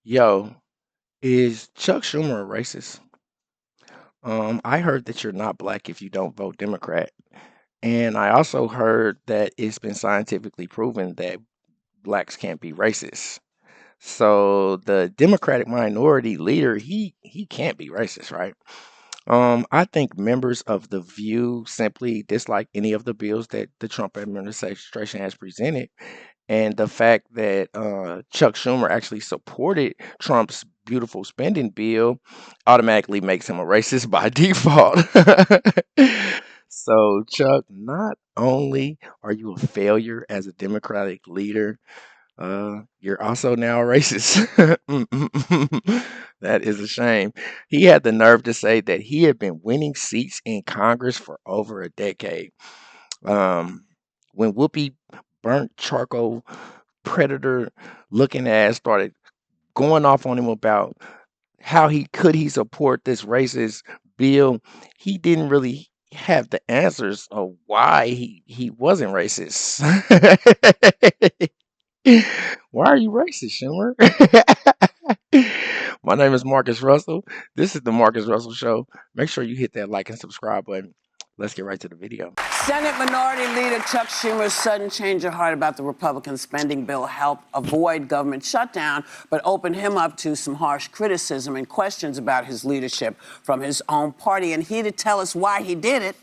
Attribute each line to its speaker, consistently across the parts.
Speaker 1: Yo, is Chuck Schumer a racist? I heard that you're not black if you don't vote Democrat. And I also heard that it's been scientifically proven that blacks can't be racist. So the Democratic minority leader, he can't be racist, right? I think members of the View simply dislike any of the bills that the Trump administration has presented, and the fact that Chuck Schumer actually supported Trump's beautiful spending bill automatically makes him a racist by default. So, Chuck, not only are you a failure as a Democratic leader, you're also now a racist. That is a shame. He had the nerve to say that he had been winning seats in Congress for over a decade. Um, when Whoopi burnt charcoal predator looking ass started going off on him about how he support this racist bill, he didn't really have the answers of why he wasn't racist. Why are you racist, Schumer? My name is Marcus Russell. This is the Marcus Russell Show. Make sure you hit that like and subscribe button. Let's get right to the video.
Speaker 2: Senate Minority Leader Chuck Schumer's sudden change of heart about the Republican spending bill helped avoid government shutdown, but opened him up to some harsh criticism and questions about his leadership from his own party. And here to tell us why he did it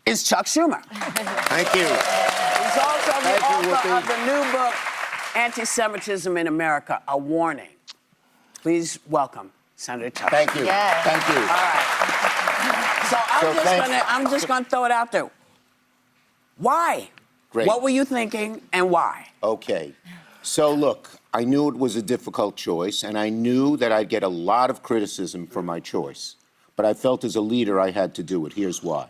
Speaker 2: is Chuck Schumer.
Speaker 3: Thank you.
Speaker 2: He's also the author of the new book, Anti-Semitism in America, A Warning. Please welcome Senator Chuck.
Speaker 3: Thank you.
Speaker 2: Yes.
Speaker 3: Thank you.
Speaker 2: All right. So I'm just gonna throw it out there. Why?
Speaker 3: Great.
Speaker 2: What were you thinking and why?
Speaker 3: Okay. So look, I knew it was a difficult choice, and I knew that I'd get a lot of criticism for my choice. But I felt as a leader I had to do it. Here's why.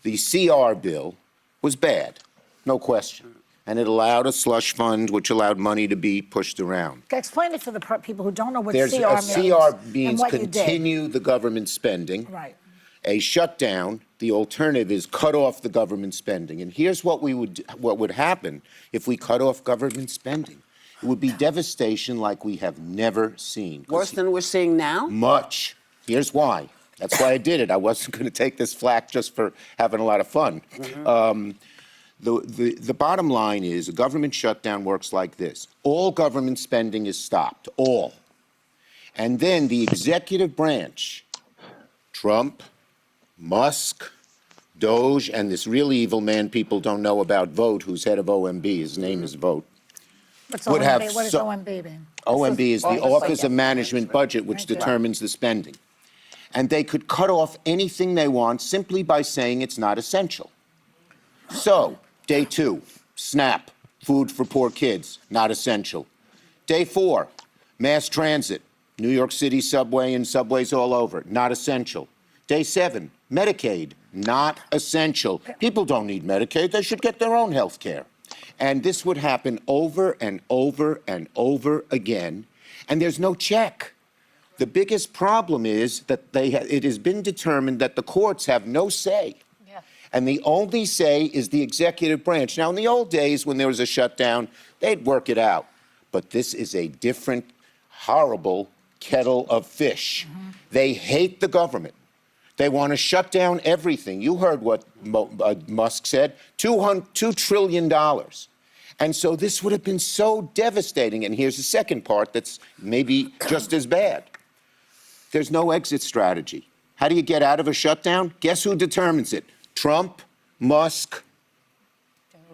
Speaker 3: The CR bill was bad, no question. And it allowed a slush fund, which allowed money to be pushed around.
Speaker 4: Explain it for the people who don't know what
Speaker 3: There's
Speaker 4: CR
Speaker 3: a
Speaker 4: means.
Speaker 3: CR means
Speaker 4: and what you did.
Speaker 3: continue the government spending.
Speaker 4: Right.
Speaker 3: A shutdown, the alternative is cut off the government spending. And here's what would happen if we cut off government spending. It would be devastation like we have never seen.
Speaker 2: Worse than we're seeing now?
Speaker 3: Much. Here's why. That's why I did it. I wasn't going to take this flack just for having a lot of fun. Mm-hmm. The bottom line is a government shutdown works like this. All government spending is stopped, all. And then the executive branch, Trump, Musk, Doge, and this really evil man people don't know about, Vote, who's head of OMB, his name is Vote.
Speaker 4: What's
Speaker 3: would
Speaker 4: OMB?
Speaker 3: have
Speaker 4: What does
Speaker 3: so-
Speaker 4: OMB mean?
Speaker 3: OMB is the Office of Management Budget, which
Speaker 4: Thank you.
Speaker 3: determines the spending. And they could cut off anything they want simply by saying it's not essential. So, day 2, SNAP, food for poor kids, not essential. Day 4, mass transit, New York City subway and subways all over, not essential. Day 7, Medicaid, not essential. People don't need Medicaid, they should get their own health care. And this would happen over and over and over again, and there's no check. The biggest problem is that it has been determined that the courts have no say. Yeah. And the only say is the executive branch. Now, in the old days, when there was a shutdown, they'd work it out. But this is a different, horrible kettle of fish. Mm-hmm. They hate the government. They want to shut down everything. You heard what Musk said, $2 trillion. And so this would have been so devastating. And here's the second part that's maybe just as bad. There's no exit strategy. How do you get out of a shutdown? Guess who determines it? Trump, Musk,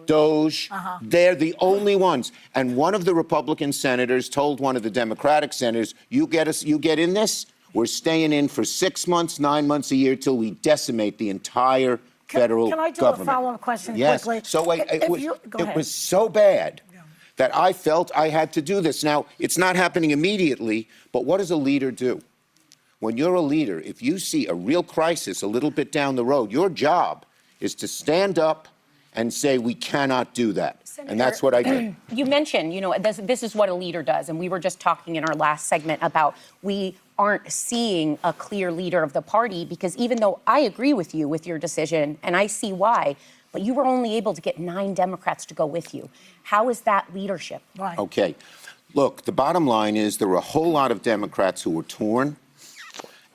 Speaker 3: Doge. They're the only ones. And one of the Republican senators told one of the Democratic senators, you get in this, we're staying in for 6 months, 9 months, a year, till we decimate the entire federal government.
Speaker 4: Can I do a follow-up question quickly?
Speaker 3: So wait, it was so bad that I felt I had to do this. Now, it's not happening immediately, but what does a leader do? When you're a leader, if you see a real crisis a little bit down the road, your job is to stand up and say, we cannot do that.
Speaker 5: Senator,
Speaker 3: and that's what I did.
Speaker 5: You mentioned, this is what a leader does. And we were just talking in our last segment about we aren't seeing a clear leader of the party, because even though I agree with you with your decision, and I see why, but you were only able to get 9 Democrats to go with you. How is that leadership?
Speaker 4: Right.
Speaker 3: Okay. Look, the bottom line is there were a whole lot of Democrats who were torn,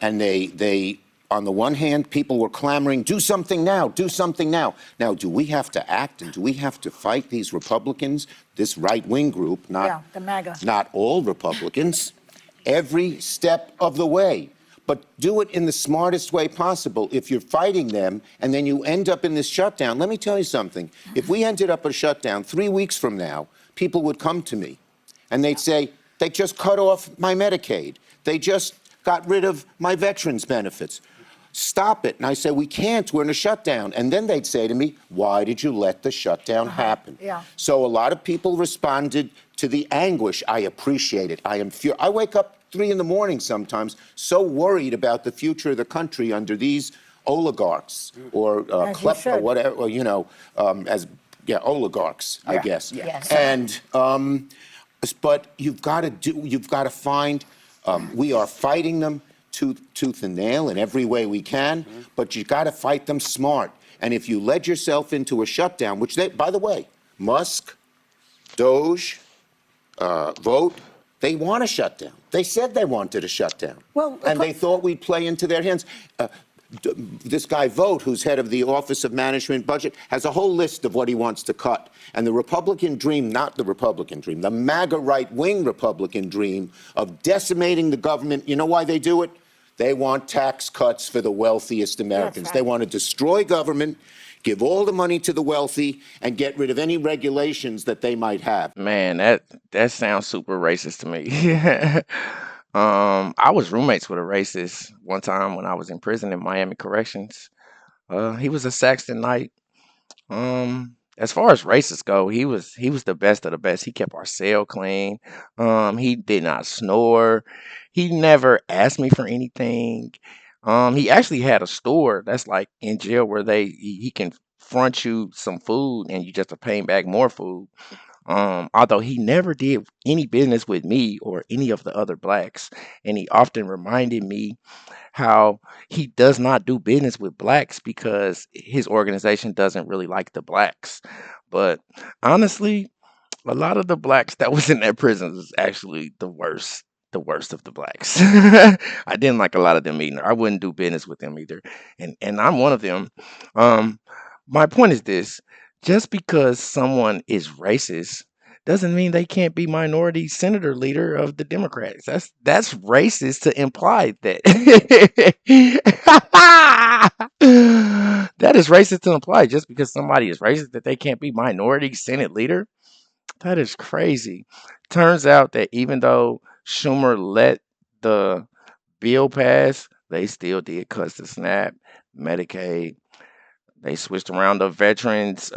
Speaker 3: and they on the one hand, people were clamoring, do something now, do something now. Now, do we have to act and do we have to fight these Republicans, this right-wing group,
Speaker 4: Yeah, the MAGA.
Speaker 3: not all Republicans, every step of the way? But do it in the smartest way possible. If you're fighting them and then you end up in this shutdown, let me tell you something. If we ended up a shutdown 3 weeks from now, people would come to me and they'd say, they just cut off my Medicaid. They just got rid of my veterans benefits. Stop it. And I say, we can't, we're in a shutdown. And then they'd say to me, why did you let the shutdown happen?
Speaker 4: Yeah.
Speaker 3: So a lot of people responded to the anguish. I appreciate it. I wake up 3 in the morning sometimes, so worried about the future of the country under these oligarchs or or whatever, or, oligarchs, I guess.
Speaker 5: Yes.
Speaker 3: And but you've got to find. We are fighting them tooth and nail in every way we can, but you got to fight them smart. And if you led yourself into a shutdown, which they, by the way, Musk, Doge, Vote, they want a shutdown. They said they wanted a shutdown.
Speaker 4: Well,
Speaker 3: and they thought we'd play into their hands. This guy Vote, who's head of the Office of Management Budget, has a whole list of what he wants to cut. And the Republican dream, not the Republican dream, the MAGA right-wing Republican dream of decimating the government, you know why they do it? They want tax cuts for the wealthiest Americans.
Speaker 4: Right.
Speaker 3: They want to destroy government, give all the money to the wealthy, and get rid of any regulations that they might have.
Speaker 1: Man, that sounds super racist to me. I was roommates with a racist one time when I was in prison in Miami Corrections. He was a Saxton Knight. As far as racists go, he was the best of the best. He kept our cell clean. He did not snore. He never asked me for anything. He actually had a store that's like in jail where he can front you some food and you just have to pay him back more food. Although he never did any business with me or any of the other blacks, and he often reminded me how he does not do business with blacks because his organization doesn't really like the blacks. But honestly, a lot of the blacks that was in that prison was actually the worst of the blacks. I didn't like a lot of them either. I wouldn't do business with them either, and I'm one of them. Um, my point is this: just because someone is racist doesn't mean they can't be minority senator leader of the Democrats. That's racist to imply that. That is racist to imply just because somebody is racist that they can't be minority senate leader. That is crazy. Turns out that even though Schumer let the bill pass, they still did cuts to SNAP, Medicaid. They switched around the veterans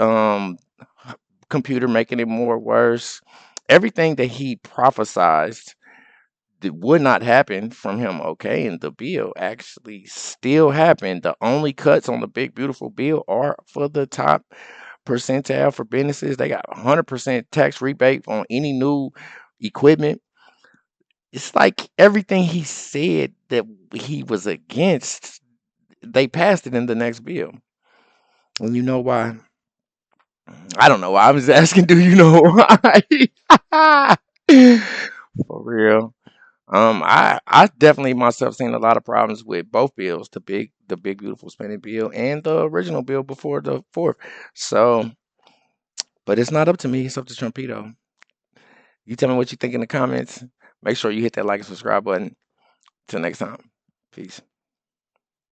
Speaker 1: computer, making it more worse. Everything that he prophesized that would not happen from him, okay, and the bill actually still happened. The only cuts on the big beautiful bill are for the top percentile for businesses. They got 100% tax rebate on any new equipment. It's like everything he said that he was against, they passed it in the next bill. And you know why? I don't know why. I was asking, do you know why? For real. I definitely myself seen a lot of problems with both bills, the big beautiful spending bill and the original bill before the fourth. So, but it's not up to me. It's up to Trumpito. You tell me what you think in the comments. Make sure you hit that like and subscribe button. Till next time. Peace.